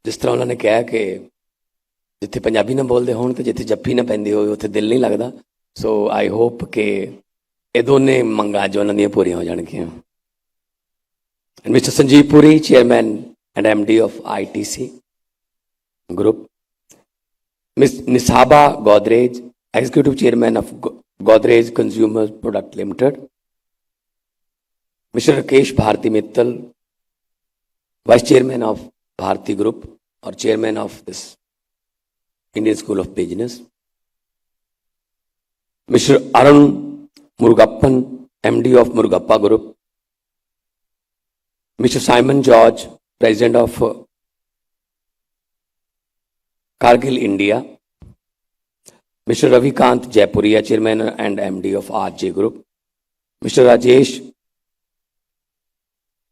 ਜਿਸ ਤਰ੍ਹਾਂ ਉਹਨਾਂ ਨੇ ਕਿਹਾ ਕਿ ਜਿੱਥੇ ਪੰਜਾਬੀ ਨਾ ਬੋਲਦੇ ਹੋਣ ਤੇ ਜਿੱਥੇ ਜੱਫੀ ਨਾ ਪੈਂਦੀ ਹੋਵੇ ਉੱਥੇ ਦਿਲ ਨਹੀਂ ਲੱਗਦਾ। ਸੋ ਆਈ ਹੋਪ ਕਿ ਇਹ ਦੋਨੇ ਮੰਗਾਂ ਜੋ ਉਹਨਾਂ ਦੀਆਂ ਪੂਰੀਆਂ ਹੋ ਜਾਣਗੀਆਂ। And Mr. Sanjeev Puri, Chairman and MD of ITC Group. Ms. Nisaba Godrej, Executive Chairman of Godrej Consumer Product Limited. Mr. Rakesh Bharti Mittal, Vice Chairman of Bharti Group or Chairman of this Indian School of Business. Mr. Arun Murugappan, MD of Murugappa Group. Mr. Simon George, President of Cargill India. Mr. Ravikant Jaipuria, Chairman and MD of RJ Group. Mr. Rajesh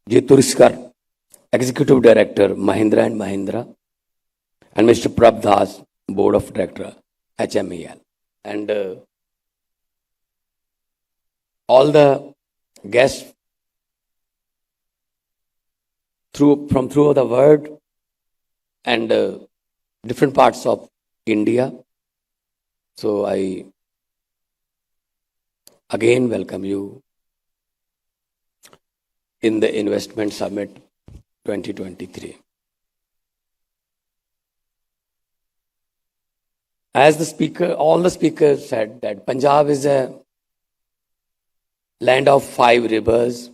Jituriskar, Executive Director, Mahindra and Mahindra. And Mr. Prabh Das, Board of Director, HMEL. And all the guests from throughout the world and different parts of India. So I again welcome you in the Investment Summit 2023. As all the speakers said that Punjab is a land of 5 rivers.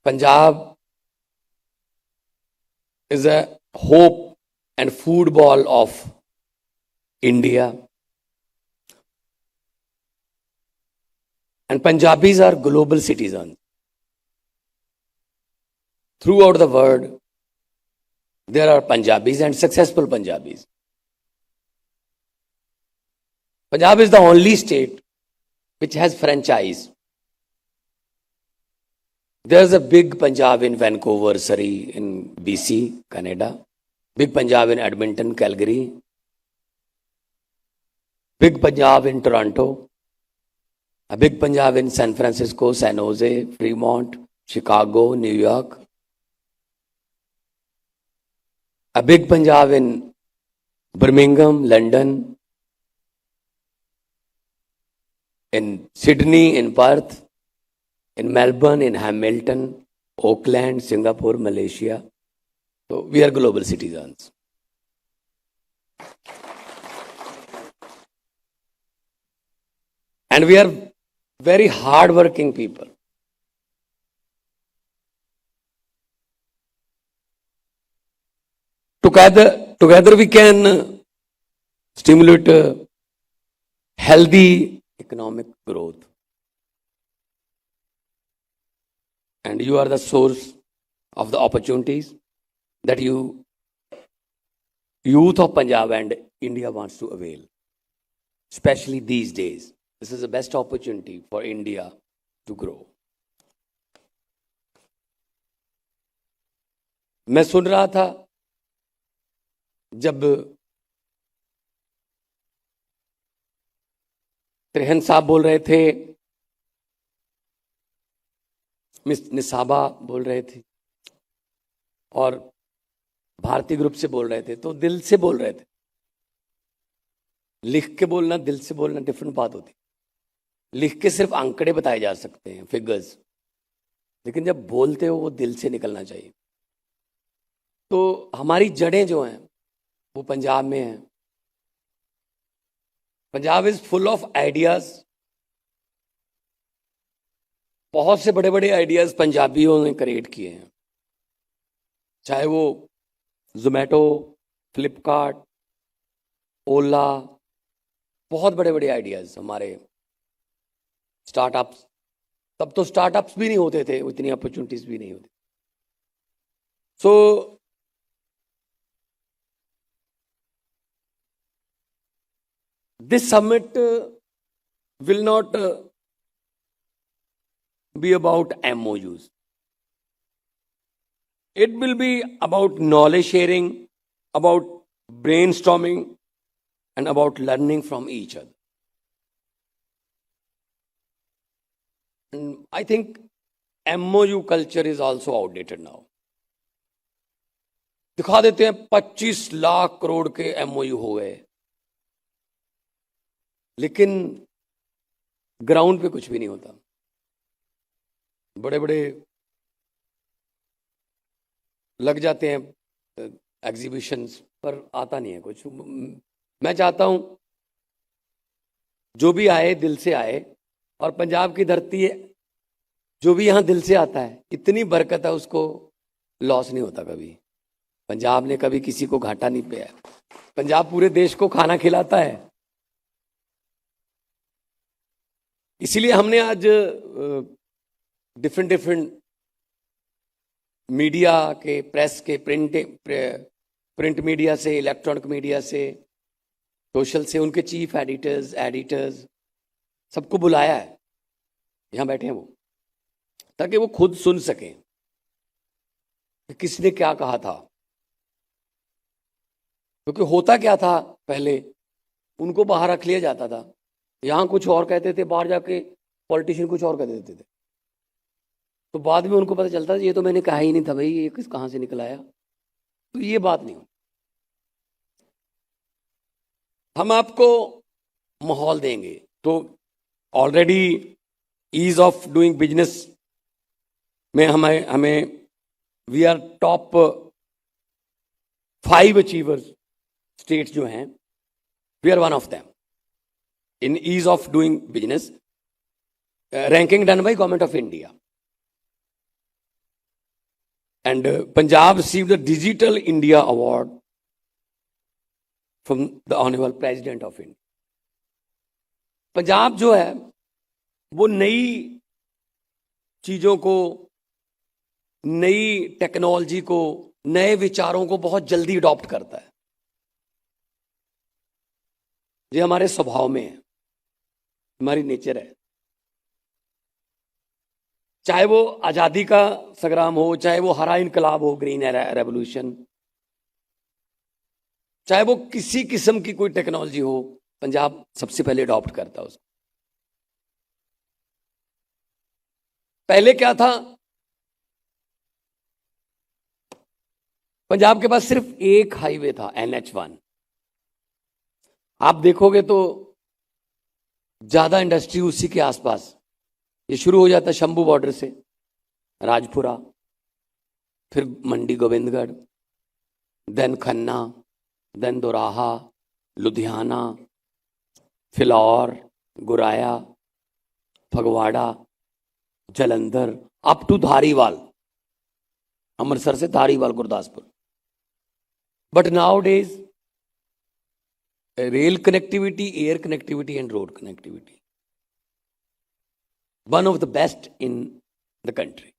Punjab is a hope and football of India. And Punjabis are global citizens. Throughout the world, there are Punjabis and successful Punjabis. Punjab is the only state which has franchise. There's a big Punjab in Vancouver, Surrey, in BC, Canada. Big Punjab in Edmonton, Calgary. Big Punjab in Toronto. A big Punjab in San Francisco, San Jose, Fremont, Chicago, New York. A big Punjab in Birmingham, London, in Sydney, in Perth, in Melbourne, in Hamilton, Auckland, Singapore, Malaysia. So we are global citizens. And we are very hard-working people. Together we can stimulate healthy economic growth. And you are the source of the opportunities that youth of Punjab and India wants to avail. Especially these days. This is the best opportunity for India to grow. मैं सुन रहा था जब त्रिहन साहब बोल रहे थे, miss Nisaba बोल रहे थे और भारतीय ग्रुप से बोल रहे थे, तो दिल से बोल रहे थे। लिख के बोलना, दिल से बोलना डिफरेंट बात होती। लिख के सिर्फ आंकड़े बताए जा सकते हैं, फिगर्स, लेकिन जब बोलते हो वो दिल से निकलना चाहिए। तो हमारी जड़ें जो हैं वो पंजाब में हैं। Punjab is full of ideas. बहुत से बड़े बड़े आइडियाज पंजाबियों ने क्रिएट किए हैं, चाहे वो जोमेटो, फ्लिपकार्ट, ओला, बहुत बड़े बड़े आइडियाज हमारे स्टार्टअप्स। तब तो स्टार्टअप्स भी नहीं होते थे, इतनी अपॉर्चुनिटीज भी नहीं होती। सो this summit will not be about MOUs. It will be about knowledge sharing, about brainstorming, and about learning from each other. And I think MOU culture is also outdated now. दिखा देते हैं 25 लाख करोड़ के MOU हो गए, लेकिन ground पे कुछ भी नहीं होता। बड़े बड़े लग जाते हैं एग्जीबिशंस पर, आता नहीं है कुछ। मैं चाहता हूं जो भी आए दिल से आए, और पंजाब की धरती है, जो भी यहां दिल से आता है इतनी बरकत है, उसको लॉस नहीं होता कभी। पंजाब ने कभी किसी को घाटा नहीं पाया। पंजाब पूरे देश को खाना खिलाता है। इसीलिए हमने आज डिफरेंट मीडिया के, प्रेस के, प्रिंट मीडिया से, इलेक्ट्रॉनिक मीडिया से, सोशल से, उनके चीफ एडिटर्स सबको बुलाया है, यहां बैठे हैं वो, ताकि वो खुद सुन सकें कि किसने क्या कहा था। क्योंकि होता क्या था, पहले उनको बाहर रख लिया जाता था, यहां कुछ और कहते थे, बाहर जाके पॉलिटिशियन कुछ और कह देते थे, तो बाद में उनको पता चलता था ये तो मैंने कहा ही नहीं था भाई, ये कहां से निकल आया। तो ये बात नहीं हो। हम आपको माहौल देंगे। तो already ease of doing business में हमें we are top 5 achievers states जो हैं, we are one of them in ease of doing business, ranking done by government of India. And Punjab received the Digital India Award from the Honorable President of India. Punjab जो है वो नई चीजों को, नई technology को, नए विचारों को बहुत जल्दी अडॉप्ट करता है। ये हमारे स्वभाव में है, हमारी नेचर है। चाहे वो आजादी का संग्राम हो, चाहे वो हरा इनकलाब हो, ग्रीन रेवोल्यूशन, चाहे वो किसी किस्म की कोई टेक्नोलॉजी हो, पंजाब सबसे पहले अडॉप्ट करता है उसको। पहले क्या था, पंजाब के पास सिर्फ एक हाईवे था, NH1। आप देखोगे तो ज्यादा इंडस्ट्री उसी के आसपास, ये शुरू हो जाता शंभू बॉर्डर से, राजपुरा, फिर Mandi Gobindgarh, then Khanna, then Doraha, Ludhiana, Phillaur, Goraya, Phagwara, Jalandhar, up to Dhariwal, Amritsar से Dhariwal, Gurdaspur. But nowadays rail connectivity, air connectivity and road connectivity, one of the best in the country.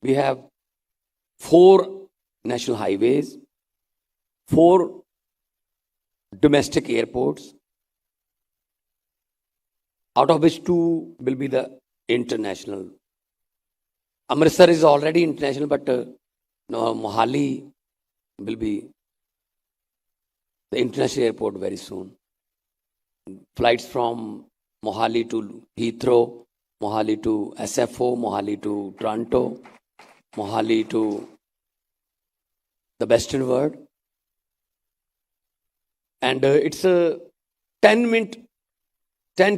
We have 4 national highways, 4 domestic airports, out of which 2 will be the international. Amritsar is already international, but Mohali will be the international airport very soon. Flights from Mohali to Heathrow, Mohali to SFO, Mohali to Toronto, Mohali to the Western world. And it's a 10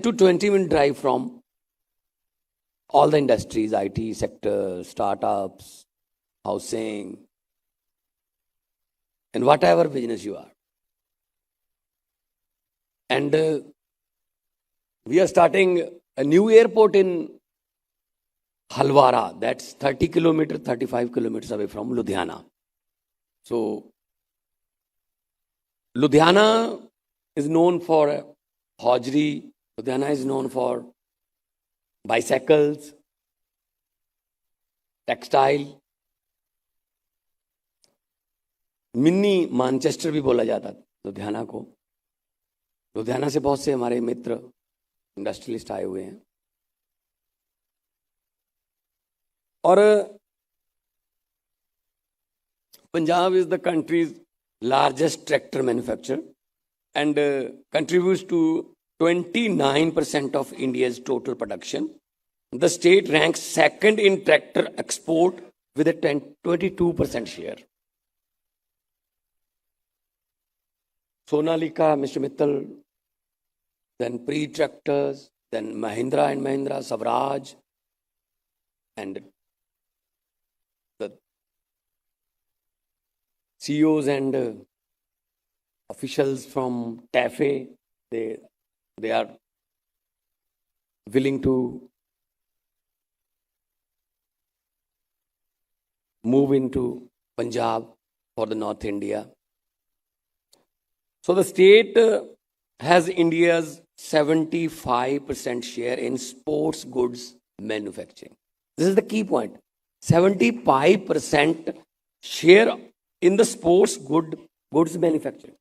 to 20-minute drive from all the industries, IT sector, startups, housing, and whatever business you are. And we are starting a new airport in Halwara, that's 30 kilometers, 35 kilometers away from Ludhiana. So Ludhiana is known for hosiery, Ludhiana is known for bicycles, textile, mini Manchester भी बोला जाता लुधियाना को। लुधियाना से बहुत से हमारे मित्र industrialist आए हुए हैं। और Punjab is the countries largest tractor manufacturer and contributes to 29% of India's total production The state ranks second in tractor export with a 22% share. Sonalika, Mr. Mittal, then Pre-Tractors, then Mahindra and Mahindra, Swaraj, and the CEOs and officials from TAFE, they are willing to move into Punjab for the North India. So the state has India's 75% share in sports goods manufacturing. This is the key point. 75% share in the sports goods manufacturing.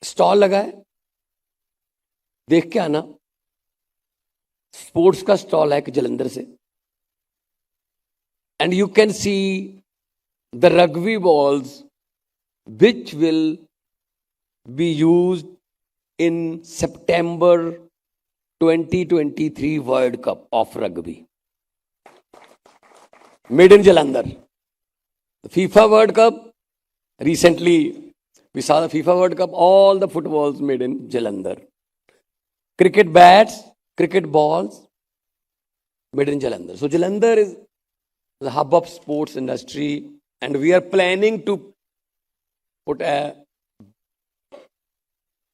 Stall लगा है, देख के आना. Sports का stall है एक जलंधर से, and you can see the rugby balls which will be used in September 2023 World Cup of rugby. Made in Jalandhar. The FIFA World Cup, recently we saw the FIFA World Cup, all the footballs made in Jalandhar. Cricket bats, cricket balls made in Jalandhar. So Jalandhar is the hub of sports industry, and we are planning to put a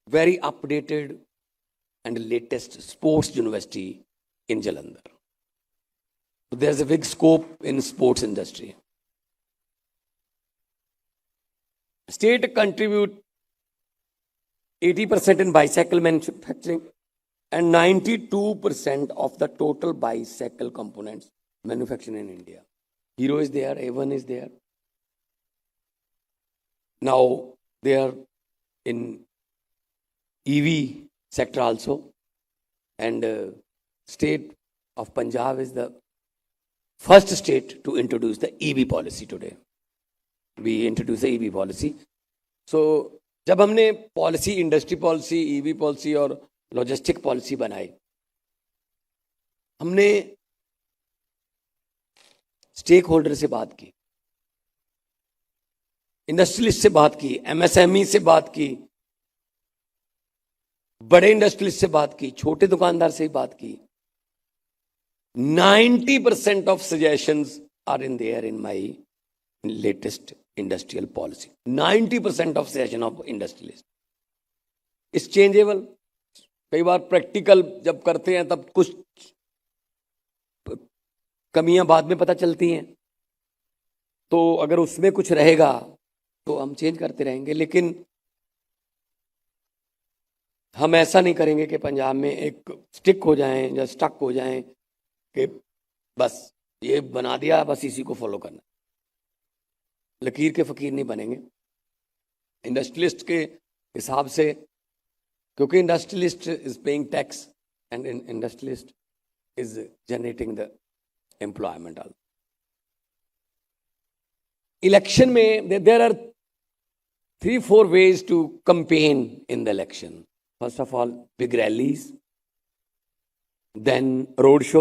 very updated and latest sports university in Jalandhar. So there's a big scope in sports industry. State contribute 80% in bicycle manufacturing and 92% of the total bicycle components manufactured in India. Hero is there, A1 is there. Now they are in EV sector also, and state of Punjab is the first state to introduce the EV policy today. We introduce the EV policy. So जब हमने policy, industry policy, EV policy और logistic policy बनाई, हमने stake holder से बात की, industrialist से बात की, एमएसएमई से बात की, बड़े इंडस्ट्रियलिस्ट से बात की, छोटे दुकानदार से बात की. 90% of suggestions are in there in my latest industrial policy. 90% of suggestion of industrialist is changeable. कई बार प्रैक्टिकल जब करते हैं तब कुछ कमियां बाद में पता चलती हैं, तो अगर उसमें कुछ रहेगा तो हम चेंज करते रहेंगे. लेकिन हम ऐसा नहीं करेंगे कि पंजाब में एक स्टिक हो जाएं या स्टक हो जाएं कि बस ये बना दिया, बस इसी को फॉलो करना. लकीर के फकीर नहीं बनेंगे इंडस्ट्रियलिस्ट के हिसाब से, क्योंकि industrialist is paying tax and industrialist is generating the employment. All election में there are 3-4 ways to campaign in the election. First of all, big rallies, then road show,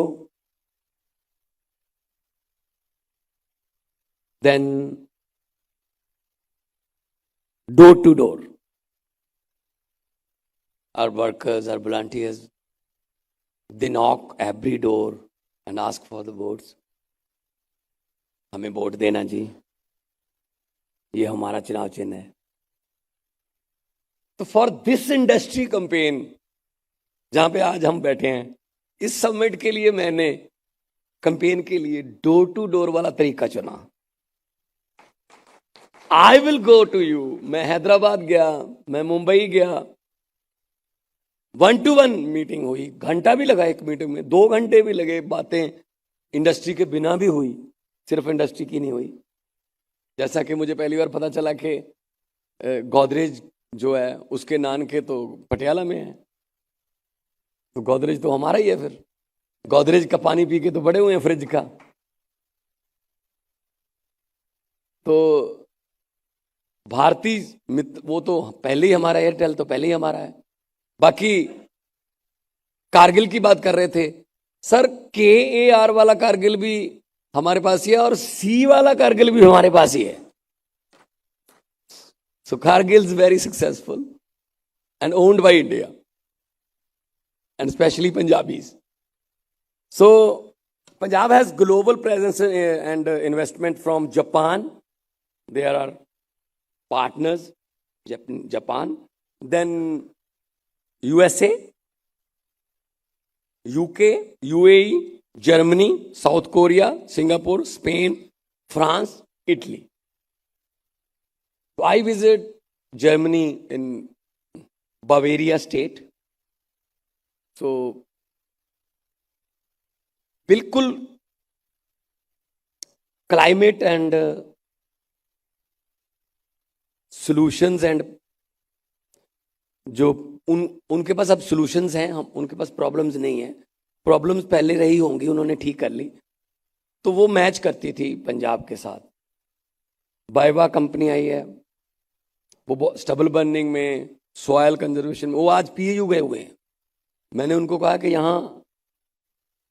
then door to door. Our workers, our volunteers, they knock every door and ask for the votes. हमें vote देना जी, ये हमारा चुनाव चिन्ह है. तो for this industry campaign जहां पे आज हम बैठे हैं, इस समिट के लिए मैंने कैंपेन के लिए डोर टू डोर वाला तरीका चुना. I will go to you. मैं हैदराबाद गया, मैं मुंबई गया, 1-to-1 मीटिंग हुई. घंटा भी लगा एक मीटिंग में, 2 घंटे भी लगे. बातें इंडस्ट्री के बिना भी हुई, सिर्फ इंडस्ट्री की नहीं हुई. जैसा कि मुझे पहली बार पता चला कि गोदरेज जो है उसके नान के तो पटियाला में है, तो गोदरेज तो हमारा ही है. फिर गोदरेज का पानी पी के तो बड़े हुए हैं फ्रिज का. तो भारती मित्र वो तो पहले ही हमारा, एयरटेल तो पहले ही हमारा है. बाकी कारगिल की बात कर रहे थे, सर KAR वाला कारगिल भी हमारे पास ही है और C वाला कारगिल भी हमारे पास ही है. So Kargil is very successful and owned by India and especially Punjabis. So Punjab has global presence and investment from Japan. There are partners, Japan, then USA, UK, UAE, Germany, South Korea, Singapore, Spain, France, Italy. So I visit Germany in Bavaria state. So बिल्कुल climate and solutions and जो उनके पास अब solutions हैं, हम उनके पास problems नहीं है. Problems पहले रही होंगी, उन्होंने ठीक कर ली, तो वो मैच करती थी पंजाब के साथ. बाइवा कंपनी आई है, वो स्टबल बर्निंग में, सॉयल कंजर्वेशन में, वो आज PAU गए हुए हैं. मैंने उनको कहा कि यहाँ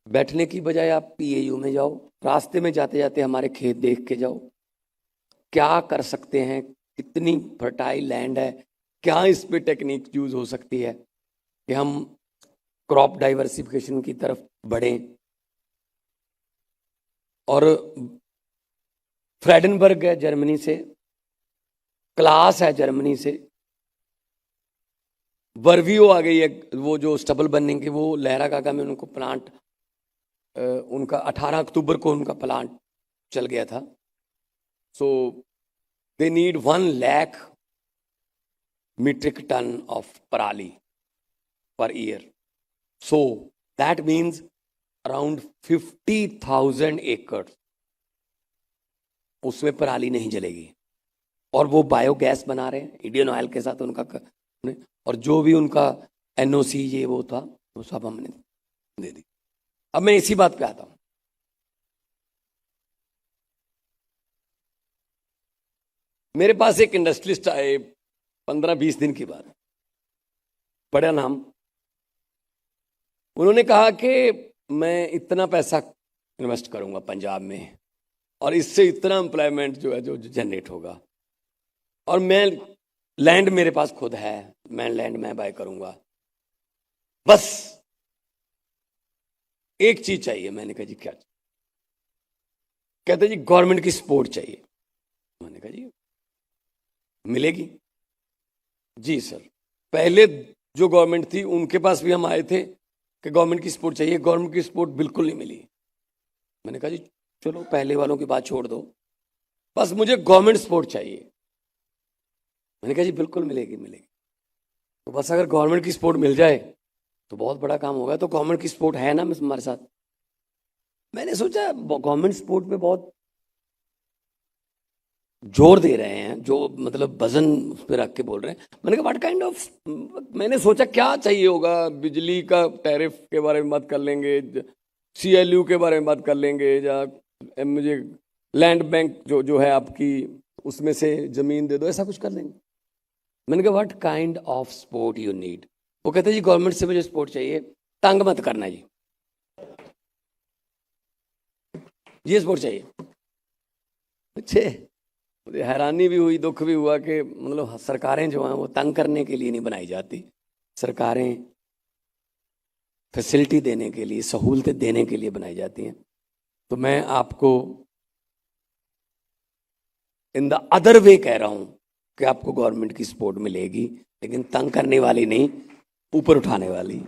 बैठने की बजाय आप PAU में जाओ, रास्ते में जाते जाते हमारे खेत देख के जाओ, क्या कर सकते हैं, कितनी फर्टाइल लैंड है, क्या इस पे टेक्निक यूज हो सकती है कि हम क्रॉप डाइवर्सिफिकेशन की तरफ बढ़ें. और फ्रेडनबर्ग है जर्मनी से, क्लास है जर्मनी से, वर्वियो आ गई है, वो जो स्टबल बर्निंग की, वो लहरा गागा में उनको प्लांट, उनका 18 अक्टूबर को उनका प्लांट चल गया था. So they need 1 lakh metric ton of parali per year. So that means around 50,000 acres उसमें पराली नहीं जलेगी. और वो बायोगैस बना रहे हैं इंडियन ऑयल के साथ उनका, और जो भी उनका NOC ये वो था, वो सब हमने दे दी. अब मैं इसी बात पे आता हूं. मेरे पास एक इंडस्ट्रियलिस्ट आए 15-20 दिन की बात, बड़ा नाम. उन्होंने कहा कि मैं इतना पैसा इन्वेस्ट करूंगा पंजाब में और इससे इतना एम्प्लॉयमेंट जो है जो जनरेट होगा, और मैं लैंड मेरे पास खुद है, मैं लैंड मैं बाय करूंगा, बस एक चीज चाहिए. मैंने कहा जी क्या? कहते जी गवर्नमेंट की सपोर्ट चाहिए. मैंने कहा जी मिलेगी. जी सर, पहले जो गवर्नमेंट थी उनके पास भी हम आए थे कि गवर्नमेंट की सपोर्ट चाहिए, गवर्नमेंट की सपोर्ट बिल्कुल नहीं मिली. मैंने कहा जी चलो पहले वालों की बात छोड़ दो, बस मुझे गवर्नमेंट सपोर्ट चाहिए. मैंने कहा जी बिल्कुल मिलेगी मिलेगी. तो बस अगर गवर्नमेंट की सपोर्ट मिल जाए तो बहुत बड़ा काम होगा. तो गवर्नमेंट की सपोर्ट है ना हमारे साथ. मैंने सोचा गवर्नमेंट सपोर्ट पे बहुत जोर दे रहे हैं, जो मतलब वजन उस पर रख के बोल रहे हैं. मैंने कहा व्हाट काइंड ऑफ, मैंने सोचा क्या चाहिए होगा. बिजली का टैरिफ के बारे में बात कर लेंगे, CLU के बारे में बात कर लेंगे, या मुझे लैंड बैंक जो है आपकी उसमें से जमीन दे दो, ऐसा कुछ कर लेंगे. मैंने कहा what kind of support you need. वो कहते जी गवर्नमेंट से मुझे सपोर्ट चाहिए, तंग मत करना जी, ये सपोर्ट चाहिए. अच्छे, मुझे हैरानी भी हुई, दुख भी हुआ कि मतलब सरकारें जो हैं वो तंग करने के लिए नहीं बनाई जाती. सरकारें फैसिलिटी देने के लिए, सहूलतें देने के लिए बनाई जाती हैं. तो मैं आपको इन द अदर वे कह रहा हूं कि आपको गवर्नमेंट की सपोर्ट मिलेगी, लेकिन तंग करने वाली नहीं, ऊपर उठाने वाली.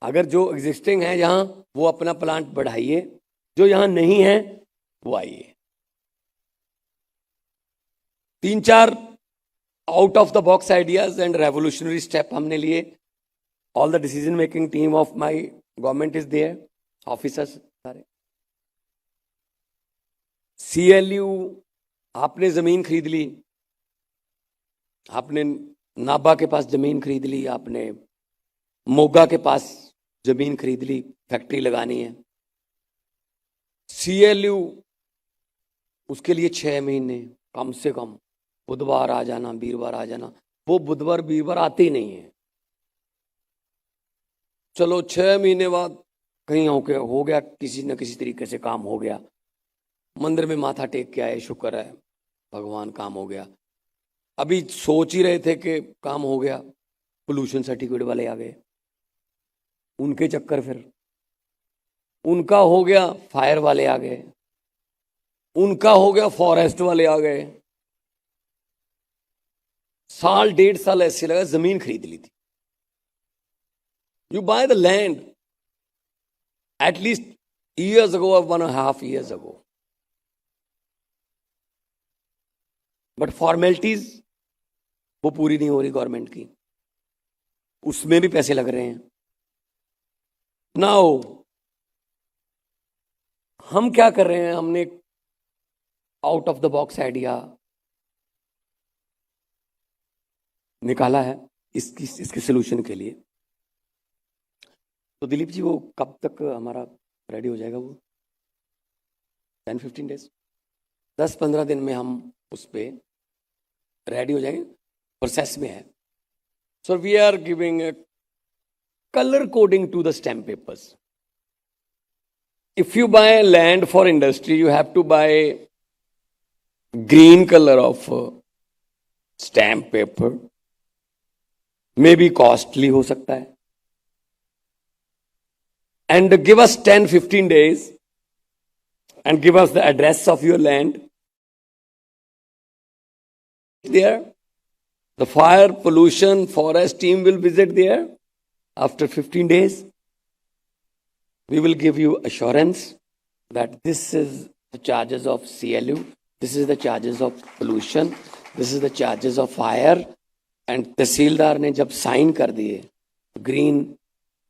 अगर जो एग्जिस्टिंग है जहां, वो अपना प्लांट बढ़ाइए, जो यहां नहीं है वो आइए. 3-4 out of the box ideas and revolutionary step हमने लिए. All the decision making team of my government is there, officers सारे. CLU, आपने जमीन खरीद ली, आपने नाबा के पास जमीन खरीद ली, आपने मोगा के पास जमीन खरीद ली, फैक्ट्री लगानी है. CLU उसके लिए 6 महीने कम से कम, बुधवार आ जाना, वीरवार आ जाना. वो बुधवार वीरवार आते ही नहीं है. चलो 6 महीने बाद कहीं हो गया, किसी न किसी तरीके से काम हो गया, मंदिर में माथा टेक के आए, शुक्र है भगवान, काम हो गया। अभी सोच ही रहे थे कि काम हो गया, पोल्यूशन सर्टिफिकेट वाले आ गए, उनके चक्कर, फिर उनका हो गया, फायर वाले आ गए, उनका हो गया, फॉरेस्ट वाले आ गए। साल 1.5 साल ऐसे लगा, जमीन खरीद ली थी। You by the land at least years ago or 1.5 years ago, but formalities वो पूरी नहीं हो रही गवर्नमेंट की, उसमें भी पैसे लग रहे हैं। नाउ हम क्या कर रहे हैं, हमने out of the box idea निकाला है इसके सोल्यूशन के लिए। तो दिलीप जी, वो कब तक हमारा रेडी हो जाएगा? वो 10-15 डेज, 10-15 दिन में हम उस पर रेडी हो जाएंगे, प्रोसेस में है। So we are giving a colour coding to the stamp papers. If you buy land for industry, you have to buy green colour of stamp paper, maybe costly हो सकता है, and give us 10-15 days and give us the address of your land there. The fire, pollution, forest team will visit there. After 15 days, we will give you assurance that this is the charges of CLU, this is the charges of pollution, this is the charges of fire. And तहसीलदार ने जब sign कर दिए green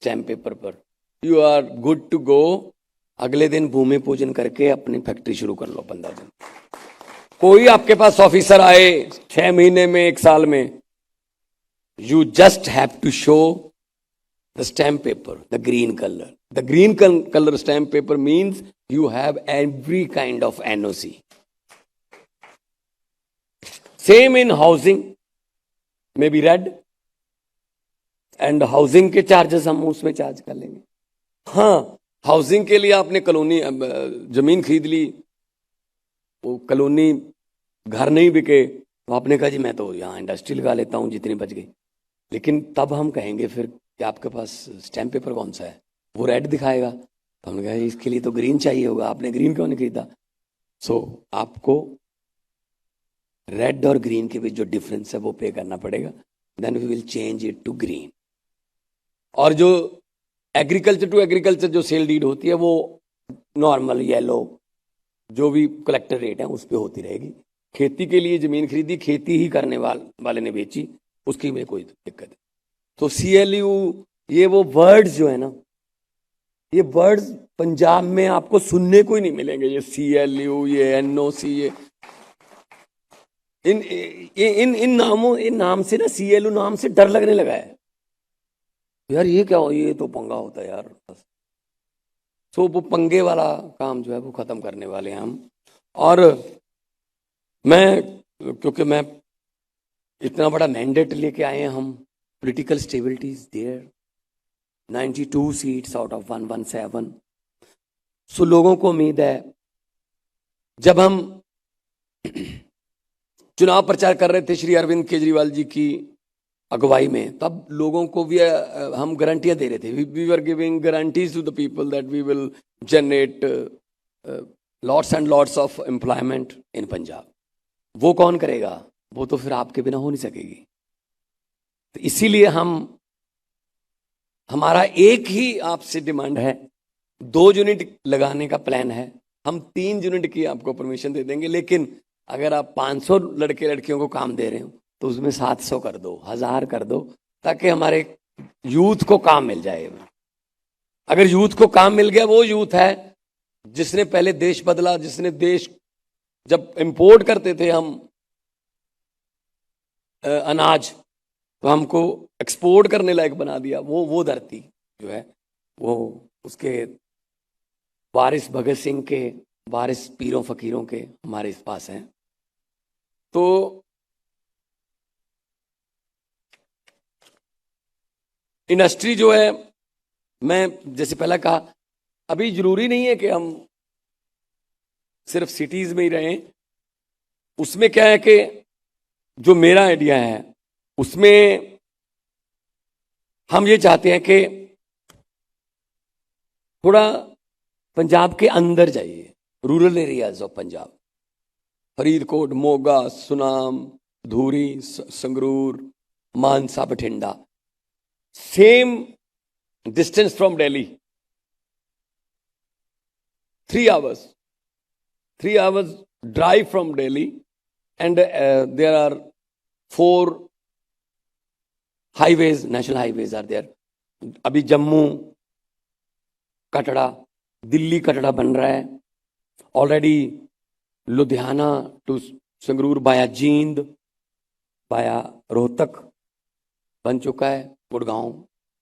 stamp paper पर, you are good to go. अगले दिन भूमि पूजन करके अपनी फैक्ट्री शुरू कर लो 15 दिन। कोई आपके पास ऑफिसर आए 6 महीने में, 1 साल में, you just have to show the stamp paper, the green colour. The green colour stamp paper means you have every kind of NOC. Same in housing, maybe red, and housing के charges हम उसमें charge कर लेंगे। हाँ, housing के लिए आपने colony जमीन खरीद ली, वो कॉलोनी घर नहीं बिके, तो आपने कहा जी मैं तो यहाँ इंडस्ट्री लगा लेता हूँ जितनी बच गई। लेकिन तब हम कहेंगे फिर कि आपके पास स्टैम्प पेपर कौन सा है, वो रेड दिखाएगा, तो हमने कहा इसके लिए तो ग्रीन चाहिए होगा, आपने ग्रीन क्यों नहीं खरीदा? सो आपको रेड और ग्रीन के बीच जो डिफरेंस है वो पे करना पड़ेगा, then we will change it to green. और जो एग्रीकल्चर टू एग्रीकल्चर जो सेल डीड होती है, वो नॉर्मल येलो जो भी कलेक्टर रेट है उस पर होती रहेगी। खेती के लिए जमीन खरीदी, खेती ही करने वाले ने बेची, उसकी में कोई दिक्कत है। तो CLU, ये वो वर्ड्स जो है ना, ये वर्ड्स पंजाब में आपको सुनने को ही नहीं मिलेंगे। ये CLU, ये NOC, ये इन नामों, इन नाम से ना, CLU नाम से डर लगने लगा है यार, ये क्या हो, ये तो पंगा होता है यार। सो वो पंगे वाला काम जो है वो खत्म करने वाले हैं हम। और क्योंकि मैं इतना बड़ा मैंडेट लेके आए हैं हम, political stability is there, 92 seats out of 117। So लोगों को उम्मीद है, जब हम चुनाव प्रचार कर रहे थे श्री अरविंद केजरीवाल जी की अगुवाई में, तब लोगों को भी हम गारंटियां दे रहे थे। We were giving guarantees to the people that we will generate lots and lots of employment in Punjab. वो कौन करेगा? वो तो फिर आपके बिना हो नहीं सकेगी। तो इसीलिए हमारा एक ही आपसे डिमांड है, 2 यूनिट लगाने का प्लान है। हम 3 यूनिट की आपको परमिशन दे देंगे, लेकिन अगर आप 500 लड़के लड़कियों को काम दे रहे हो तो उसमें 700 कर दो, 1000 कर दो, ताकि हमारे यूथ को काम मिल जाए। अगर यूथ को काम मिल गया, वो यूथ है जिसने पहले देश बदला, जिसने देश, जब इंपोर्ट करते थे हम अनाज, तो हमको एक्सपोर्ट करने लायक बना दिया। वो धरती जो है, वो उसके वारिस भगत सिंह के, वारिस पीरों फकीरों के हमारे इस पास हैं। तो इंडस्ट्री जो है, मैं जैसे पहले कहा, अभी जरूरी नहीं है कि हम सिर्फ सिटीज में ही रहें। उसमें क्या है कि जो मेरा आइडिया है उसमें हम ये चाहते हैं कि थोड़ा पंजाब के अंदर जाइए, rural areas of Punjab, Faridkot, Moga, Sunam, Dhuri, Sangrur, Mansa, Bathinda, same distance from Delhi, 3 hours drive from Delhi, and there are 4 highways, national highways are there. अभी जम्मू कटड़ा, दिल्ली कटड़ा बन रहा है ऑलरेडी, लुधियाना टू संगरूर बाया जींद, बाया रोहतक बन चुका है, गुड़गांव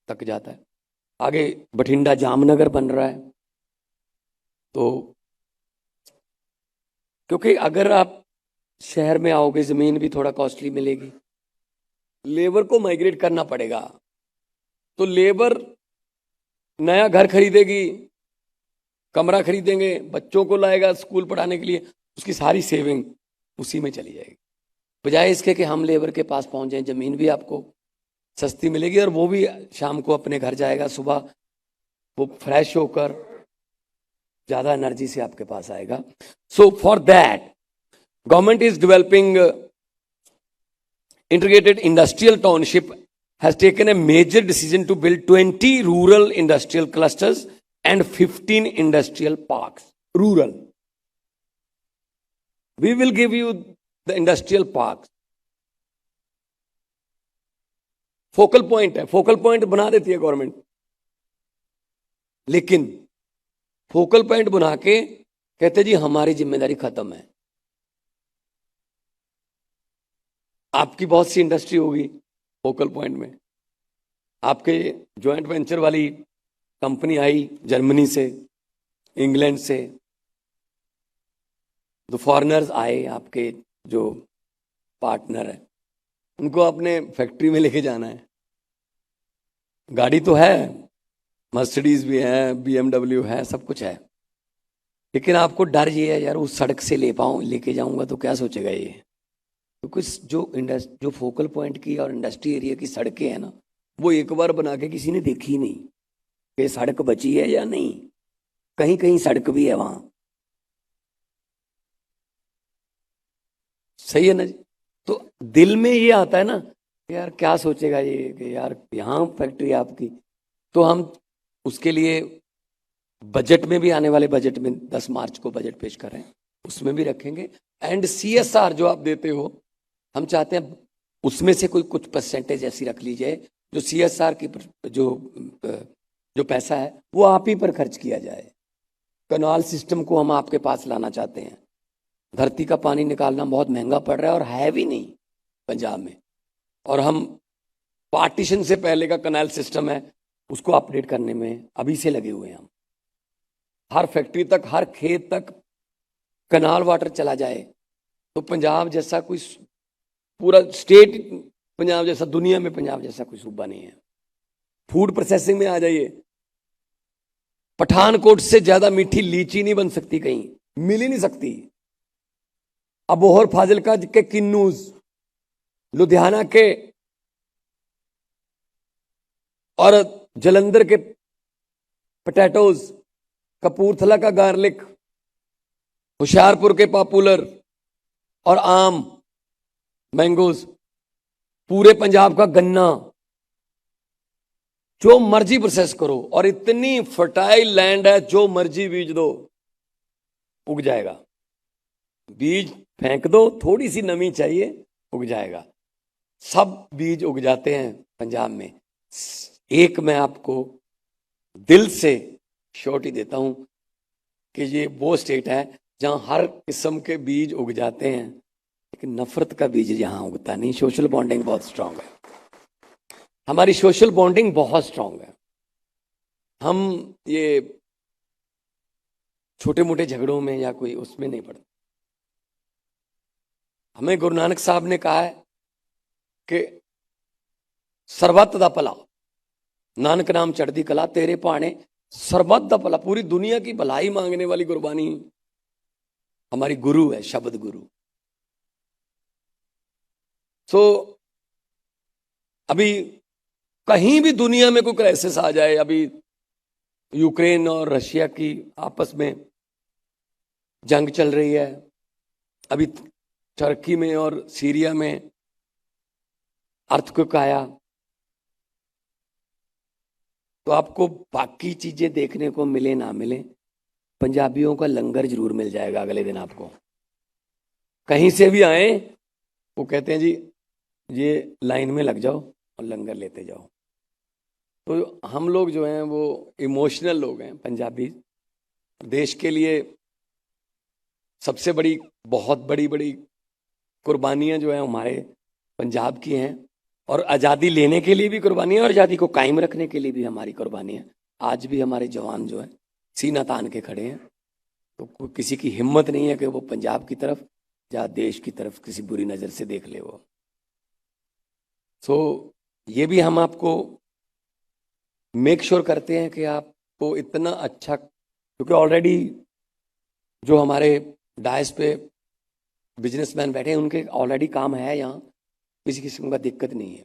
तक जाता है। आगे बठिंडा जामनगर बन रहा है। तो क्योंकि अगर आप शहर में आओगे जमीन भी थोड़ा कॉस्टली मिलेगी, लेबर को माइग्रेट करना पड़ेगा, तो लेबर नया घर खरीदेगी, कमरा खरीदेंगे, बच्चों को लाएगा स्कूल पढ़ाने के लिए, उसकी सारी सेविंग उसी में चली जाएगी। बजाय इसके कि हम लेबर के पास पहुंच जाएं, जमीन भी आपको सस्ती मिलेगी और वो भी शाम को अपने घर जाएगा, सुबह वो फ्रेश होकर ज्यादा एनर्जी से आपके पास आएगा। So for that government is developing integrated industrial township, has taken a major decision to build 20 rural industrial clusters and 15 industrial parks. Rural. We will give you the industrial parks. Focal point है, focal point बना देती है government, लेकिन focal point बना के कहते जी हमारी जिम्मेदारी खत्म है। आपकी बहुत सी इंडस्ट्री होगी फोकल पॉइंट में, आपके जॉइंट वेंचर वाली कंपनी आई जर्मनी से, इंग्लैंड से, तो फॉरेनर्स आए, आपके जो पार्टनर है उनको अपने फैक्ट्री में लेके जाना है। गाड़ी तो है, मर्सिडीज भी है, BMW है, सब कुछ है, लेकिन आपको डर ये है यार उस सड़क से लेके जाऊंगा तो क्या सोचेगा ये। तो कुछ जो फोकल पॉइंट की और इंडस्ट्री एरिया की सड़कें हैं ना, वो एक बार बना के किसी ने देखी नहीं कि सड़क बची है या नहीं, कहीं कहीं सड़क भी है वहां। सही है ना जी। तो दिल में ये आता है ना यार क्या सोचेगा ये कि यार यहाँ फैक्ट्री आपकी, तो हम उसके लिए बजट में भी, आने वाले बजट में 10 मार्च को बजट पेश कर रहे हैं, उसमें भी रखेंगे। एंड CSR जो आप देते हो, हम चाहते हैं उसमें से कुछ परसेंटेज ऐसी रख ली जाए जो CSR की जो पैसा है वो आप ही पर खर्च किया जाए। कनाल सिस्टम को हम आपके पास लाना चाहते हैं। धरती का पानी निकालना बहुत महंगा पड़ रहा है और है भी नहीं पंजाब में, और हम पार्टीशन से पहले का कनाल सिस्टम है उसको अपडेट करने में अभी से लगे हुए हैं। हम हर फैक्ट्री तक, हर खेत तक कनाल वाटर चला जाए तो पंजाब जैसा कोई पूरा स्टेट, पंजाब जैसा दुनिया में पंजाब जैसा कोई सूबा नहीं है। फूड प्रोसेसिंग में आ जाइए, पठानकोट से ज्यादा मीठी लीची नहीं बन सकती, कहीं मिल ही नहीं सकती। अबोहर फाजिलका के किन्नूज, लुधियाना के और जलंधर के पोटैटोज, कपूरथला का गार्लिक, होशियारपुर के पॉपुलर और आम, मैंगोज, पूरे पंजाब का गन्ना, जो मर्जी प्रोसेस करो, और इतनी फर्टाइल लैंड है, जो मर्जी बीज दो उग जाएगा। बीज फेंक दो, थोड़ी सी नमी चाहिए, उग जाएगा। सब बीज उग जाते हैं पंजाब में। एक मैं आपको दिल से श्योरिटी देता हूं कि ये वो स्टेट है जहां हर किस्म के बीज उग जाते हैं, लेकिन नफरत का बीज यहां उगता नहीं। सोशल बॉन्डिंग बहुत स्ट्रांग है, हमारी सोशल बॉन्डिंग बहुत स्ट्रांग है। हम ये छोटे मोटे झगड़ों में या कोई उसमें नहीं पड़ते। हमें गुरु नानक साहब ने कहा है कि सरबत दा भला, नानक नाम चढ़दी कला, तेरे भाने सर्वदा भला, पूरी दुनिया की भलाई मांगने वाली कुर्बानी हमारी गुरु है, शब्द गुरु। तो अभी कहीं भी दुनिया में कोई क्राइसिस आ जाए, अभी यूक्रेन और रशिया की आपस में जंग चल रही है, अभी टर्की में और सीरिया में अर्थक्वेक आया, तो आपको बाकी चीजें देखने को मिले ना मिले, पंजाबियों का लंगर जरूर मिल जाएगा अगले दिन आपको। कहीं से भी आए वो कहते हैं जी ये लाइन में लग जाओ और लंगर लेते जाओ। तो हम लोग जो हैं वो इमोशनल लोग हैं पंजाबी। देश के लिए सबसे बड़ी, बहुत बड़ी बड़ी कुर्बानियां जो हैं हमारे पंजाब की हैं, और आज़ादी लेने के लिए भी कुर्बानियां और आज़ादी को कायम रखने के लिए भी हमारी कुर्बानियां। आज भी हमारे जवान जो है सीना तान के खड़े हैं, तो किसी की हिम्मत नहीं है कि वो पंजाब की तरफ या देश की तरफ किसी बुरी नज़र से देख ले वो। सो ये भी हम आपको मेक श्योर करते हैं कि आपको इतना अच्छा, क्योंकि ऑलरेडी जो हमारे डायस पे बिजनेसमैन बैठे हैं उनके ऑलरेडी काम है यहाँ, किसी किस्म का दिक्कत नहीं है।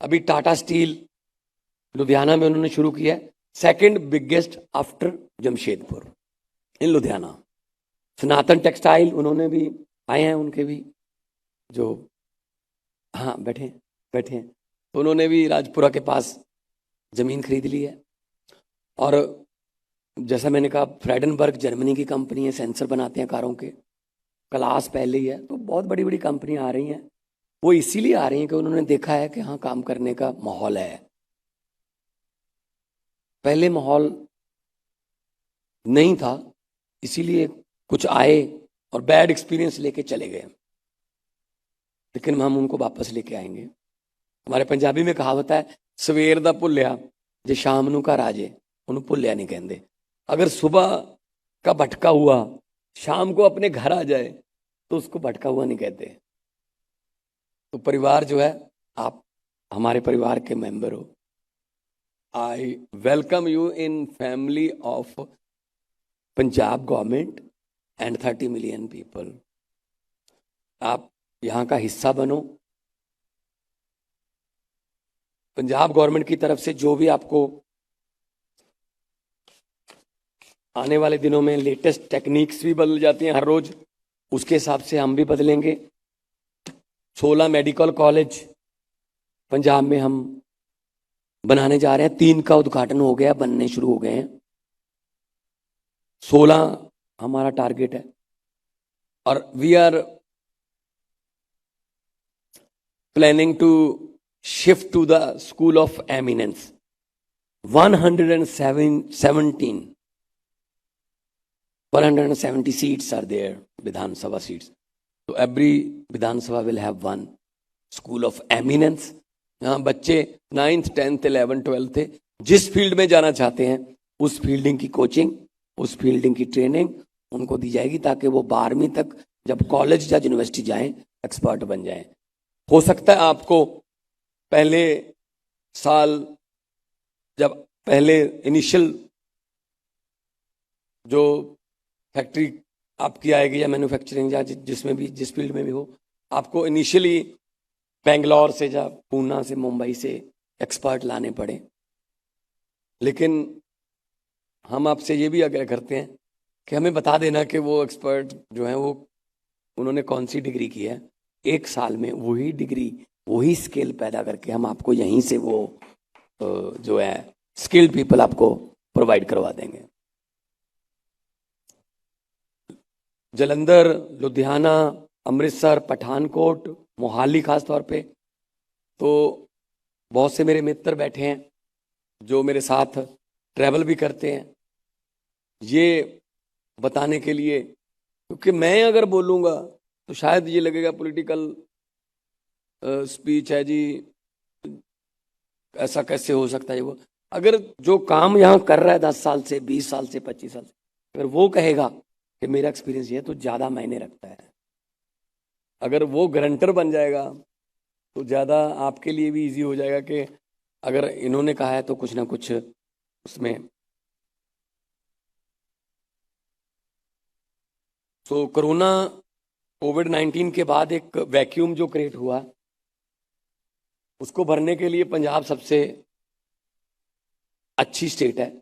अभी टाटा स्टील लुधियाना में उन्होंने शुरू किया है, सेकंड बिगेस्ट आफ्टर जमशेदपुर इन लुधियाना। सनातन टेक्सटाइल उन्होंने भी आए हैं, उनके भी जो, हाँ बैठे बैठे हैं, तो उन्होंने भी राजपुरा के पास जमीन खरीद ली है। और जैसा मैंने कहा फ्रेडनबर्ग जर्मनी की कंपनी है, सेंसर बनाते हैं कारों के, क्लास पहले ही है। तो बहुत बड़ी बड़ी कंपनियां आ रही हैं, वो इसीलिए आ रही हैं कि उन्होंने देखा है कि हाँ काम करने का माहौल है। पहले माहौल नहीं था, इसीलिए कुछ आए और बैड एक्सपीरियंस लेके चले गए, लेकिन हम उनको वापस लेके आएंगे। हमारे पंजाबी में कहावत है, सवेर दा भुलिया जे शाम नू घर आ जाए उन्हें भुलिया नहीं कहते। अगर सुबह का भटका हुआ शाम को अपने घर आ जाए तो उसको भटका हुआ नहीं कहते। तो परिवार जो है, आप हमारे परिवार के मेंबर हो। आई welcome you in family of Punjab government and 30 million people. आप यहाँ का हिस्सा बनो। पंजाब गवर्नमेंट की तरफ से जो भी आपको आने वाले दिनों में लेटेस्ट टेक्निक्स भी बदल जाती हैं हर रोज, उसके हिसाब से हम भी बदलेंगे। 16 मेडिकल कॉलेज पंजाब में हम बनाने जा रहे हैं, 3 का उद्घाटन हो गया, बनने शुरू हो गए हैं, 16 हमारा टारगेट है। और we are planning to shift to the school of eminence. 170 seats are there, Vidhan Sabha seats. So every Vidhan Sabha will have one school of eminence. यहाँ बच्चे 9th 10th 11th 12th थे, जिस field में जाना चाहते हैं उस fielding की कोचिंग, उस फील्डिंग की ट्रेनिंग उनको दी जाएगी, ताकि वो 12वीं तक जब कॉलेज या यूनिवर्सिटी जाएं एक्सपर्ट बन जाएं। हो सकता है आपको पहले साल जब पहले इनिशियल जो फैक्ट्री आपकी आएगी या मैन्युफैक्चरिंग या जिसमें भी, जिस फील्ड में भी हो, आपको इनिशियली बेंगलोर से या पूना से मुंबई से एक्सपर्ट लाने पड़े। लेकिन हम आपसे ये भी आग्रह करते हैं कि हमें बता देना कि वो एक्सपर्ट जो हैं वो उन्होंने कौन सी डिग्री की है। 1 साल में वही डिग्री, वही स्किल पैदा करके हम आपको यहीं से वो जो है स्किल्ड पीपल आपको प्रोवाइड करवा देंगे। जलंधर, लुधियाना, अमृतसर, पठानकोट, मोहाली खास तौर पे, तो बहुत से मेरे मित्र बैठे हैं जो मेरे साथ ट्रैवल भी करते हैं, ये बताने के लिए, क्योंकि मैं अगर बोलूँगा तो शायद ये लगेगा पॉलिटिकल स्पीच है जी, ऐसा कैसे हो सकता है वो। अगर जो काम यहाँ कर रहा है 10 साल से, 20 साल से, 25 साल से, अगर वो कहेगा कि मेरा एक्सपीरियंस ये है, तो ज़्यादा मायने रखता है। अगर वो गारंटर बन जाएगा तो ज़्यादा आपके लिए भी इजी हो जाएगा कि अगर इन्होंने कहा है तो कुछ ना कुछ उसमें सो कोरोना कोविड-19 के बाद एक वैक्यूम जो क्रिएट हुआ, उसको भरने के लिए पंजाब सबसे अच्छी स्टेट है।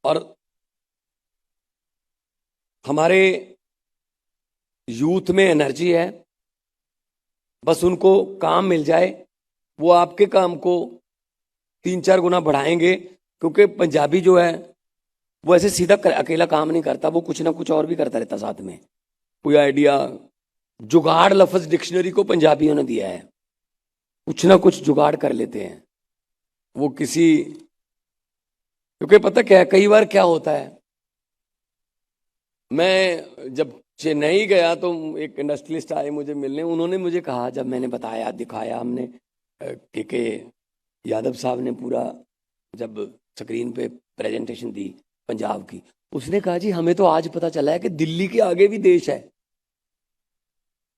और हमारे यूथ में एनर्जी है, बस उनको काम मिल जाए, वो आपके काम को 3-4 गुना बढ़ाएंगे। क्योंकि पंजाबी जो है वो ऐसे सीधा अकेला काम नहीं करता, वो कुछ ना कुछ और भी करता रहता साथ में। कोई आइडिया, जुगाड़ लफ्ज डिक्शनरी को पंजाबियों ने दिया है, कुछ ना कुछ जुगाड़ कर लेते हैं वो किसी। क्योंकि पता क्या है, कई बार क्या होता है, मैं जब चेन्नई गया तो एक इंडस्ट्रियलिस्ट आए मुझे मिलने, उन्होंने मुझे कहा, जब मैंने बताया दिखाया, हमने के यादव साहब ने पूरा जब स्क्रीन पे प्रेजेंटेशन दी पंजाब की, उसने कहा जी हमें तो आज पता चला है कि दिल्ली के आगे भी देश है।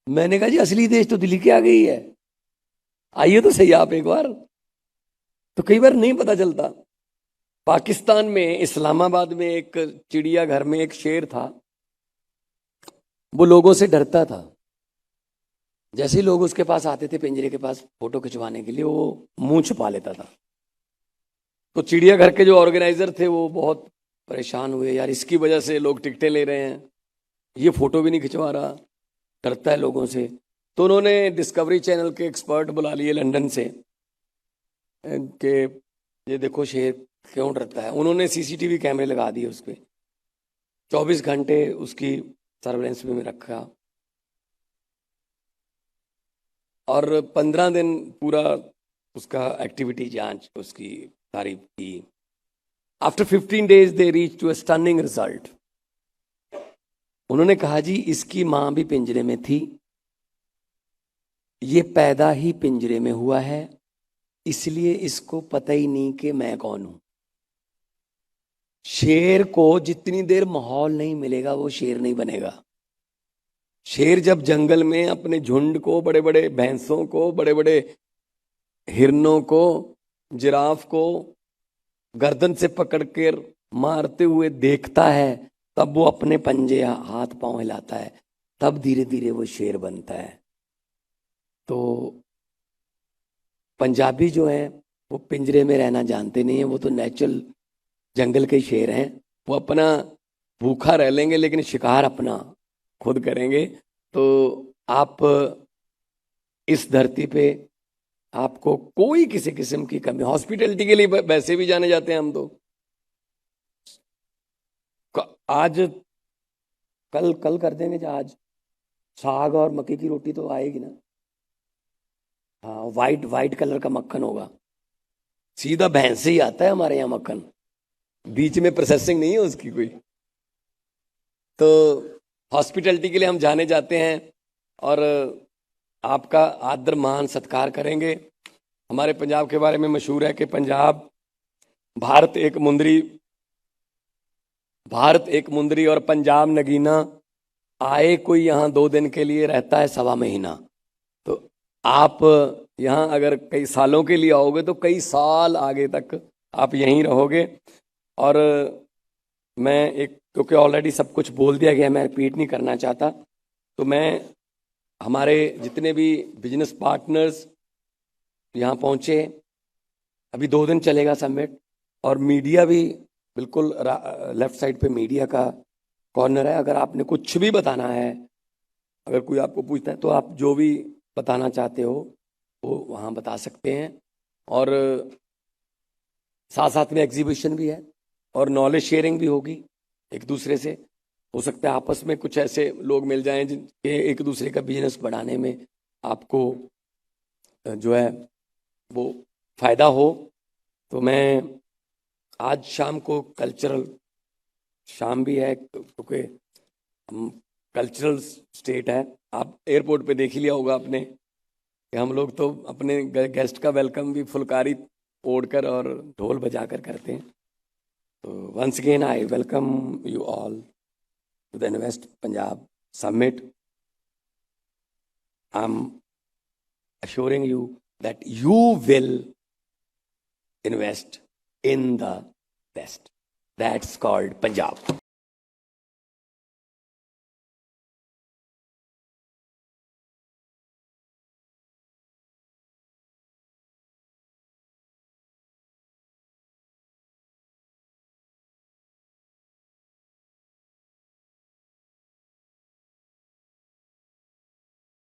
मैंने कहा जी असली देश तो दिल्ली के आगे ही है, आइए तो सही आप एक बार। तो कई बार नहीं पता चलता। पाकिस्तान में इस्लामाबाद में एक चिड़ियाघर में एक शेर था, वो लोगों से डरता था। जैसे ही लोग उसके पास आते थे पिंजरे के पास फोटो खिंचवाने के लिए, वो मुंह छुपा लेता था। तो चिड़ियाघर के जो ऑर्गेनाइजर थे वो बहुत परेशान हुए, यार इसकी वजह से लोग टिकटें ले रहे हैं, ये फोटो भी नहीं खिंचवा रहा, डरता है लोगों से। तो उन्होंने डिस्कवरी चैनल के एक्सपर्ट बुला लिए लंदन से कि ये देखो शेर क्यों डरता है। उन्होंने सीसीटीवी कैमरे लगा दिए उस पर, 24 घंटे उसकी सर्वेलेंस में रखा और 15 दिन पूरा उसका एक्टिविटी जांच उसकी तारीफ की। After 15 days they reach to a stunning result. उन्होंने कहा जी इसकी मां भी पिंजरे में थी, ये पैदा ही पिंजरे में हुआ है, इसलिए इसको पता ही नहीं कि मैं कौन हूं। शेर को जितनी देर माहौल नहीं मिलेगा वो शेर नहीं बनेगा। शेर जब जंगल में अपने झुंड को, बड़े बड़े भैंसों को, बड़े बड़े हिरनों को, जिराफ को गर्दन से पकड़कर मारते हुए देखता है, तब वो अपने पंजे हाथ पांव हिलाता है, तब धीरे धीरे वो शेर बनता है। तो पंजाबी जो है वो पिंजरे में रहना जानते नहीं है, वो तो नेचुरल जंगल के शेर हैं। वो अपना भूखा रह लेंगे लेकिन शिकार अपना खुद करेंगे। तो आप इस धरती पे आपको कोई किसी किस्म की कमी, हॉस्पिटैलिटी के लिए वैसे भी जाने जाते हैं हम तो। आज कल कल कर देंगे, आज साग और मक्के की रोटी तो आएगी ना। हाँ, वाइट वाइट कलर का मक्खन होगा, सीधा भैंस से ही आता है हमारे यहाँ मक्खन, बीच में प्रोसेसिंग नहीं है उसकी कोई। तो हॉस्पिटैलिटी के लिए हम जाने जाते हैं और आपका आदर मान सत्कार करेंगे। हमारे पंजाब के बारे में मशहूर है कि पंजाब भारत एक मुंदरी और पंजाब नगीना, आए कोई यहाँ 2 दिन के लिए रहता है 1.25 महीना। तो आप यहाँ अगर कई सालों के लिए आओगे तो कई साल आगे तक आप यहीं रहोगे। और मैं क्योंकि ऑलरेडी सब कुछ बोल दिया गया, मैं रिपीट नहीं करना चाहता, तो मैं हमारे जितने भी बिजनेस पार्टनर्स यहाँ पहुँचे, अभी 2 दिन चलेगा समिट, और मीडिया भी बिल्कुल लेफ्ट साइड पे मीडिया का कॉर्नर है। अगर आपने कुछ भी बताना है, अगर कोई आपको पूछता है तो आप जो भी बताना चाहते हो वो वहाँ बता सकते हैं। और साथ साथ में एग्जीबिशन भी है और नॉलेज शेयरिंग भी होगी एक दूसरे से। हो सकता है आपस में कुछ ऐसे लोग मिल जाएं जिनके एक दूसरे का बिजनेस बढ़ाने में आपको जो है वो फायदा हो। तो मैं आज शाम को कल्चरल शाम भी है, क्योंकि हम कल्चरल स्टेट है। आप एयरपोर्ट पे देख ही लिया होगा आपने कि हम लोग तो अपने गेस्ट का वेलकम भी फुलकारी ओढ़कर और ढोल बजाकर करते हैं। तो once again I welcome you all to the invest Punjab summit. I am assuring you that you will invest in the best. That's called Punjab.